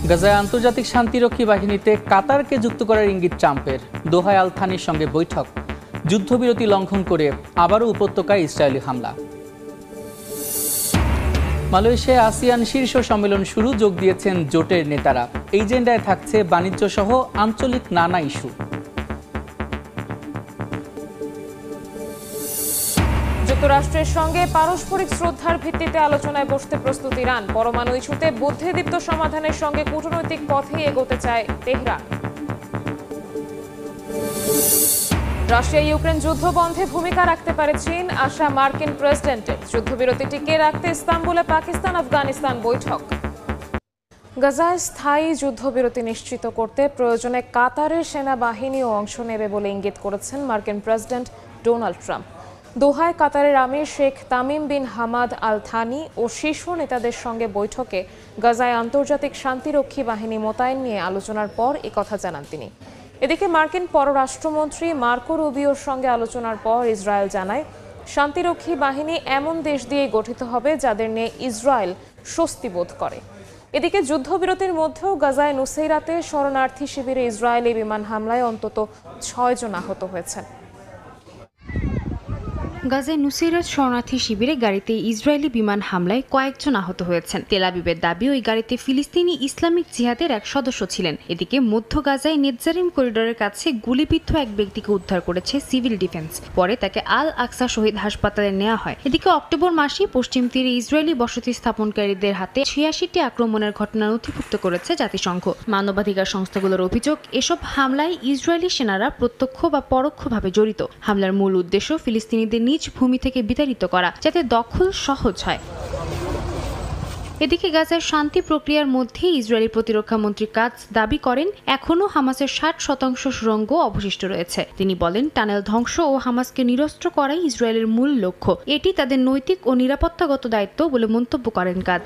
গাজায় আন্তর্জাতিক শান্তিরক্ষী বাহিনীতে কাতারকে যুক্ত করার ইঙ্গিত ট্রাম্পের। দোহায় আল থানির সঙ্গে বৈঠক। যুদ্ধবিরতি লঙ্ঘন করে আবারও উপত্যকায় ইসরায়েলি হামলা। মালয়েশিয়ায় আসিয়ান শীর্ষ সম্মেলন শুরু, যোগ দিয়েছেন জোটের নেতারা। এজেন্ডায় থাকছে বাণিজ্য সহ আঞ্চলিক নানা ইস্যু। যুক্তরাষ্ট্রের সঙ্গে পারস্পরিক শ্রদ্ধার ভিত্তিতে আলোচনায় বসতে প্রস্তুত ইরান। পরমাণু ইস্যুতে বুদ্ধিদীপ্ত সমাধানের সঙ্গে কূটনৈতিক পথেই এগোতে চায় তেহরান। রাশিয়া ইউক্রেন যুদ্ধ বন্ধে ভূমিকা রাখতে পারে চীন, আশা মার্কিন প্রেসিডেন্টের। যুদ্ধবিরতি টিকিয়ে রাখতে ইস্তাম্বুলে পাকিস্তান আফগানিস্তান বৈঠক। গাজায় স্থায়ী যুদ্ধবিরতি নিশ্চিত করতে প্রয়োজনে কাতারের সেনাবাহিনীও অংশ নেবে বলে ইঙ্গিত করেছেন মার্কিন প্রেসিডেন্ট ডোনাল্ড ট্রাম্প। দোহায় কাতারের আমির Sheikh Tamim bin Hamad Al Thani ও শীর্ষ নেতাদের সঙ্গে বৈঠকে গাজায় আন্তর্জাতিক শান্তিরক্ষী বাহিনী মোতায়েন নিয়ে আলোচনার পর একথা জানান তিনি। এদিকে মার্কিন পররাষ্ট্রমন্ত্রী মার্কো রুবিওর সঙ্গে আলোচনার পর ইসরায়েল জানায়, শান্তিরক্ষী বাহিনী এমন দেশ দিয়ে গঠিত হবে যাদের নিয়ে ইসরায়েল স্বস্তি বোধ করে। এদিকে যুদ্ধবিরতির মধ্যেও গাজায় নুসেইরাতে শরণার্থী শিবিরে ইসরায়েলি বিমান হামলায় অন্তত 6 জন আহত হয়েছেন। গাজায় নুসেইরাত শরণার্থী শিবিরে গাড়িতে ইসরায়েলি বিমান হামলায় কয়েকজন আহত হয়েছেন। তেল আবিবের দাবি, ওই গাড়িতে ফিলিস্তিনি ইসলামিক জিহাদের এক সদস্য ছিলেন। এদিকে মধ্য গাজায় নেতজারিম করিডোরের কাছে গুলিবিদ্ধ এক ব্যক্তিকে উদ্ধার করেছে সিভিল ডিফেন্স। পরে তাকে আল আকসা শহীদ হাসপাতালে নেওয়া হয়। এদিকে অক্টোবর মাসে পশ্চিম তীরে ইসরায়েলি বসতি স্থাপনকারীদের হাতে 86টি আক্রমণের ঘটনা নথিভুক্ত করেছে জাতিসংঘ। মানবাধিকার সংস্থাগুলোর অভিযোগ, এসব হামলায় ইসরায়েলি সেনারা প্রত্যক্ষ বা পরোক্ষভাবে জড়িত। হামলার মূল উদ্দেশ্য ফিলিস্তিনিদের নিজ ভূমি থেকে বিতাড়িত করা, যাতে দখল সহজ হয়। এদিকে গাজার শান্তি প্রক্রিয়ার মধ্যে ইসরায়েলি প্রতিরক্ষা মন্ত্রী কাজ দাবি করেন, এখনও হামাসের 60% সুড়ঙ্গ অবশিষ্ট রয়েছে। তিনি বলেন, টানেল ধ্বংস ও হামাসকে নিরস্ত্র করাই ইসরায়েলের মূল লক্ষ্য। এটি তাদের নৈতিক ও নিরাপত্তাগত দায়িত্ব বলে মন্তব্য করেন কাজ।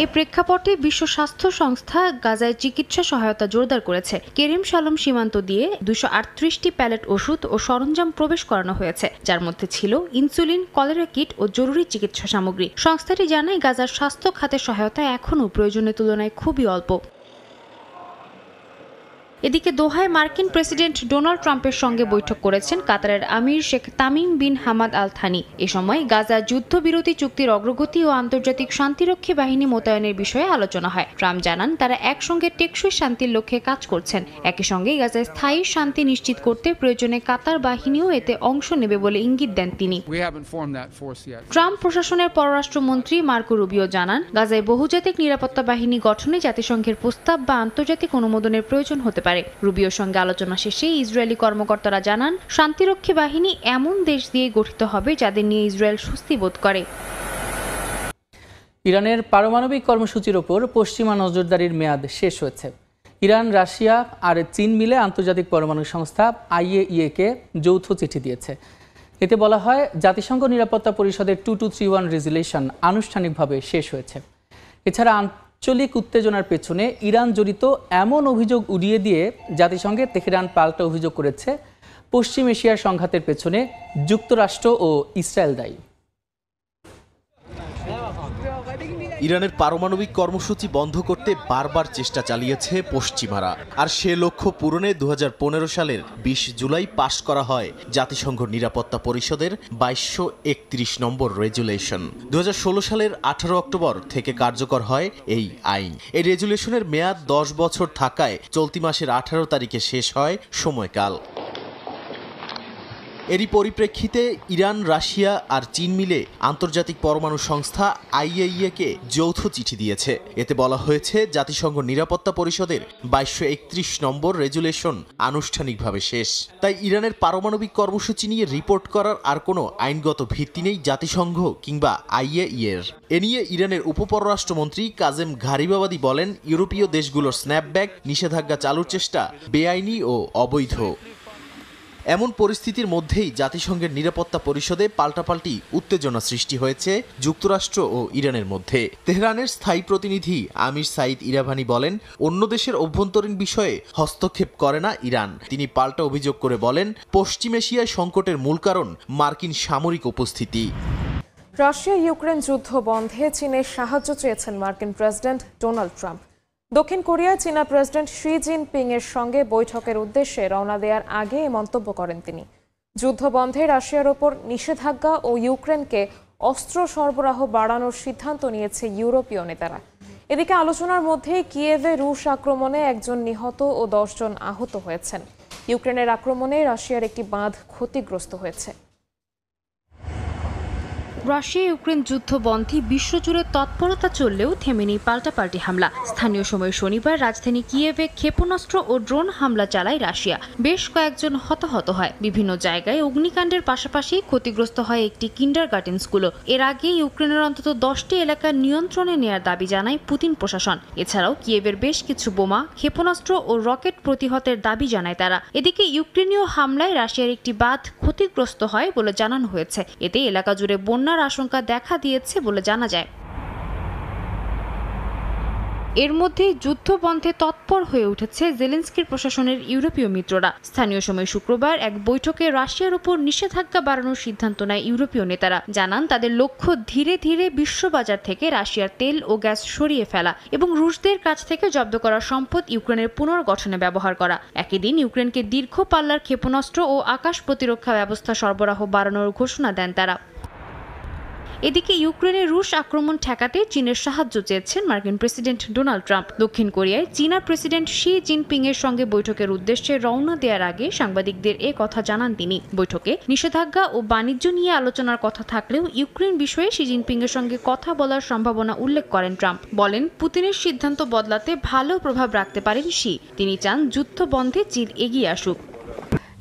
এই প্রেক্ষাপটে বিশ্ব স্বাস্থ্য সংস্থা গাজায় চিকিৎসা সহায়তা জোরদার করেছে। কেরিম শালম সীমান্ত দিয়ে 238টি প্যালেট ওষুধ ও সরঞ্জাম প্রবেশ করানো হয়েছে, যার মধ্যে ছিল ইনসুলিন, কলেরা কিট ও জরুরি চিকিৎসা সামগ্রী। সংস্থাটি জানায়, গাজার স্বাস্থ্য খাতের সহায়তা এখনও প্রয়োজনের তুলনায় খুবই অল্প। এদিকে দোহায় মার্কিন প্রেসিডেন্ট ডোনাল্ড ট্রাম্পের সঙ্গে বৈঠক করেছেন কাতারের আমির Sheikh Tamim bin Hamad Al Thani. এ সময় গাজা যুদ্ধবিরতি চুক্তির অগ্রগতি ও আন্তর্জাতিক শান্তিরক্ষী বাহিনী মোতায়েনের বিষয়ে আলোচনা হয়। ট্রাম্প জানান, তারা একসঙ্গে টেকসই শান্তির লক্ষ্যে কাজ করছেন। একই সঙ্গে গাজায় স্থায়ী শান্তি নিশ্চিত করতে প্রয়োজনে কাতার বাহিনীও এতে অংশ নেবে বলে ইঙ্গিত দেন তিনি। ট্রাম্প প্রশাসনের পররাষ্ট্রমন্ত্রী মার্কো রুবিও জানান, গাজায় বহুজাতিক নিরাপত্তা বাহিনী গঠনে জাতিসংঘের প্রস্তাব বা আন্তর্জাতিক অনুমোদনের প্রয়োজন হতে পারে। রুবিওর সঙ্গে আলোচনা শেষে ইসরায়েলি কর্মকর্তারা জানান, শান্তিরক্ষী বাহিনী এমন দেশ দিয়ে গঠিত হবে যাদের নিয়ে ইসরায়েল স্বস্তি বোধ করে। ইরানের পারমাণবিক কর্মসূচির ওপর পশ্চিমা নজরদারির মেয়াদ শেষ হয়েছে। ইরান, রাশিয়া আর চীন মিলে আন্তর্জাতিক পরমাণু সংস্থা IAEA-কে যৌথ চিঠি দিয়েছে। এতে বলা হয়, জাতিসংঘ নিরাপত্তা পরিষদের 2231 রেজুলেশন আনুষ্ঠানিকভাবে শেষ হয়েছে। এছাড়া আঞ্চলিক উত্তেজনার পেছনে ইরান জড়িত এমন অভিযোগ উড়িয়ে দিয়ে জাতিসংঘে তেহরান পাল্টা অভিযোগ করেছে, পশ্চিম এশিয়ার সংঘাতের পেছনে যুক্তরাষ্ট্র ও ইসরায়েল দায়ী। ইরানের পারমাণবিক কর্মসূচি বন্ধ করতে বারবার চেষ্টা চালিয়েছে পশ্চিমারা, আর সে লক্ষ্য পূরণে 2015 সালের 20 জুলাই পাশ করা হয় জাতিসংঘ নিরাপত্তা পরিষদের 2231 নম্বর রেজুলেশন। 2016 সালের 18 অক্টোবর থেকে কার্যকর হয় এই আইন। এই রেজুলেশনের মেয়াদ 10 বছর থাকায় চলতি মাসের 18 তারিখে শেষ হয় সময়কাল। এরই পরিপ্রেক্ষিতে ইরান, রাশিয়া আর চীন মিলে আন্তর্জাতিক পরমাণু সংস্থা IAEA-কে যৌথ চিঠি দিয়েছে। এতে বলা হয়েছে, জাতিসংঘ নিরাপত্তা পরিষদের 2231 নম্বর রেজুলেশন আনুষ্ঠানিকভাবে শেষ। তাই ইরানের পারমাণবিক কর্মসূচি নিয়ে রিপোর্ট করার আর কোনো আইনগত ভিত্তি নেই জাতিসংঘ কিংবা IAEA-এর। এ নিয়ে ইরানের উপপররাষ্ট্রমন্ত্রী কাজেম ঘারিবাবাদি বলেন, ইউরোপীয় দেশগুলোর স্ন্যাপব্যাক নিষেধাজ্ঞা চালুর চেষ্টা বেআইনি ও অবৈধ। এমন পরিস্থিতির মধ্যেই জাতিসংঘের নিরাপত্তা পরিষদে পাল্টাপাল্টি উত্তেজনা সৃষ্টি হয়েছে যুক্তরাষ্ট্র ও ইরানের মধ্যে। তেহরানের স্থায়ী প্রতিনিধি আমির সাইদ ইরাভানি বলেন, অন্য দেশের অভ্যন্তরীণ বিষয়ে হস্তক্ষেপ করে না ইরান। তিনি পাল্টা অভিযোগ করে বলেন, পশ্চিম এশিয়ায় সংকটের মূল কারণ মার্কিন সামরিক উপস্থিতি। রাশিয়া ইউক্রেন যুদ্ধ বন্ধে চীনের সাহায্য চেয়েছেন মার্কিন প্রেসিডেন্ট ডোনাল্ড ট্রাম্প। দক্ষিণ কোরিয়ায় চীনা প্রেসিডেন্ট শি জিনপিং এর সঙ্গে বৈঠকের উদ্দেশ্যে রওনা দেওয়ার আগে এ মন্তব্য করেন তিনি। যুদ্ধ বন্ধে রাশিয়ার ওপর নিষেধাজ্ঞা ও ইউক্রেনকে অস্ত্র সরবরাহ বাড়ানোর সিদ্ধান্ত নিয়েছে ইউরোপীয় নেতারা। এদিকে আলোচনার মধ্যে কিয়েভে রুশ আক্রমণে একজন নিহত ও 10 জন আহত হয়েছেন। ইউক্রেনের আক্রমণে রাশিয়ার একটি বাঁধ ক্ষতিগ্রস্ত হয়েছে। রাশিয়া ইউক্রেন যুদ্ধ বন্ধে বিশ্বজুড়ে তৎপরতা চললেও থেমেনি পাল্টাপাল্টি হামলা। স্থানীয় সময় শনিবার রাজধানী কিয়েভে ক্ষেপণাস্ত্র ও ড্রোন হামলা চালায় রাশিয়া। বেশ কয়েকজন হতাহত হয়। বিভিন্ন জায়গায় অগ্নিকাণ্ডের পাশাপাশি ক্ষতিগ্রস্ত হয় একটি কিন্ডারগার্টেন স্কুলও। এর আগে ইউক্রেনের অন্তত 10টি এলাকা নিয়ন্ত্রণে নেয়ার দাবি জানায় পুতিন প্রশাসন। এছাড়াও কিয়েভের বেশ কিছু বোমা, ক্ষেপণাস্ত্র ও রকেট প্রতিহতের দাবি জানায় তারা। এদিকে ইউক্রেনীয় হামলায় রাশিয়ার একটি বাঁধ ক্ষতিগ্রস্ত হয় বলে জানানো হয়েছে। এতে এলাকা জুড়ে বন্যার আশঙ্কা দেখা দিয়েছে বলে জানা যায়। এর মধ্যে যুদ্ধ বন্ধে তৎপর হয়ে উঠেছে জেলেনস্কির প্রশাসনের ইউরোপীয় মিত্ররা। স্থানীয় সময় শুক্রবার এক বৈঠকে রাশিয়ার উপর নিষেধাজ্ঞা বাড়ানোর সিদ্ধান্ত নেয় ইউরোপীয় নেতারা। জানান তাদের লক্ষ্য ধীরে ধীরে বিশ্ববাজার থেকে রাশিয়ার তেল ও গ্যাস সরিয়ে ফেলা এবং রুশদের কাছ থেকে জব্দ করা সম্পদ ইউক্রেনের পুনর্গঠনে ব্যবহার করা। একই দিন ইউক্রেনকে দীর্ঘ পাল্লার ক্ষেপণাস্ত্র ও আকাশ প্রতিরক্ষা ব্যবস্থা সরবরাহ বাড়ানোর ঘোষণা দেন তারা। এদিকে ইউক্রেনের রুশ আক্রমণ ঠেকাতে চীনের সাহায্য চেয়েছেন মার্কিন প্রেসিডেন্ট ডোনাল্ড ট্রাম্প। দক্ষিণ কোরিয়ায় চীনা প্রেসিডেন্ট শি জিনপিং এর সঙ্গে বৈঠকের উদ্দেশ্যে রওনা দেওয়ার আগে সাংবাদিকদের এ কথা জানান তিনি। বৈঠকে নিষেধাজ্ঞা ও বাণিজ্য নিয়ে আলোচনার কথা থাকলেও ইউক্রেন বিষয়ে শি জিনপিং এর সঙ্গে কথা বলার সম্ভাবনা উল্লেখ করেন ট্রাম্প। বলেন, পুতিনের সিদ্ধান্ত বদলাতে ভালো প্রভাব রাখতে পারেন শি। তিনি চান যুদ্ধ বন্ধে চীন এগিয়ে আসুক।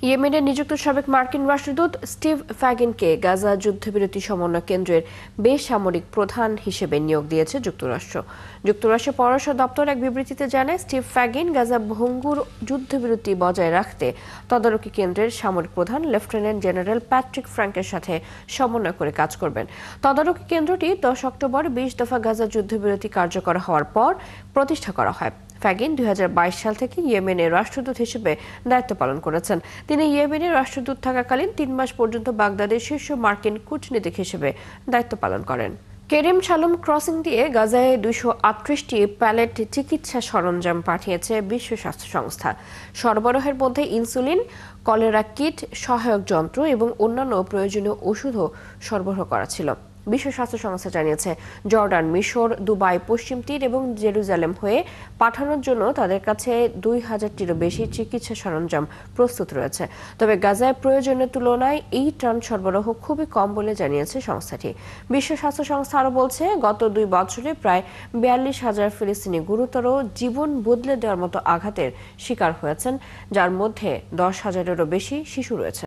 ইয়েমেনে নিযুক্ত সাবেক মার্কিন রাষ্ট্রদূত স্টিভ ফ্যাগিনকে গাজা যুদ্ধবিরতি সমন্বয় কেন্দ্রের বেসামরিক প্রধান হিসেবে নিয়োগ দিয়েছে যুক্তরাষ্ট্র। যুক্তরাষ্ট্রের পররাষ্ট্র দপ্তর এক বিবৃতিতে জানায়, স্টিভ ফ্যাগিন গাজা ভঙ্গুর যুদ্ধবিরতি বজায় রাখতে তদারকি কেন্দ্রের সামরিক প্রধান লেফটেন্যান্ট জেনারেল প্যাট্রিক ফ্র্যাঙ্কের সাথে সমন্বয় করে কাজ করবেন। তদারকি কেন্দ্রটি 10 অক্টোবর 20 দফা গাজা যুদ্ধবিরতি কার্যকর হওয়ার পর প্রতিষ্ঠা করা হয়। ফ্যাগিন 2022 সাল থেকে ইয়েমেনের রাষ্ট্রদূত হিসেবে দায়িত্ব পালন করেছেন। তিনি ইয়েমেনের রাষ্ট্রদূত থাকাকালীন 3 মাস পর্যন্ত বাগদাদের শীর্ষ মার্কিন কূটনীতিক হিসেবে দায়িত্ব পালন করেন। কেরিম শালোম ক্রসিং দিয়ে গাজায় 238টি প্যালেট চিকিৎসা সরঞ্জাম পাঠিয়েছে বিশ্ব স্বাস্থ্য সংস্থা। সরবরাহের মধ্যে ইনসুলিন, কলেরা কিট, সহায়ক যন্ত্র এবং অন্যান্য প্রয়োজনীয় ওষুধও সরবরাহ করা ছিল। বিশ্ব স্বাস্থ্য সংস্থা জানিয়েছে, জর্ডান, মিশর, দুবাই, পশ্চিম তীর এবং জেরুজালেম হয়ে পাঠানোর জন্য তাদের কাছে 2000টিরও বেশি চিকিৎসা সরঞ্জাম প্রস্তুত রয়েছে। তবে গাজায় প্রয়োজনের তুলনায় এই ত্রাণ সরবরাহ খুবই কম বলে জানিয়েছে সংস্থাটি। বিশ্ব স্বাস্থ্য সংস্থা আরও বলছে, গত 2 বছরে প্রায় 42,000 ফিলিস্তিনি গুরুতর জীবন বদলে দেওয়ার মতো আঘাতের শিকার হয়েছেন, যার মধ্যে 10,000-এরও বেশি শিশু রয়েছে।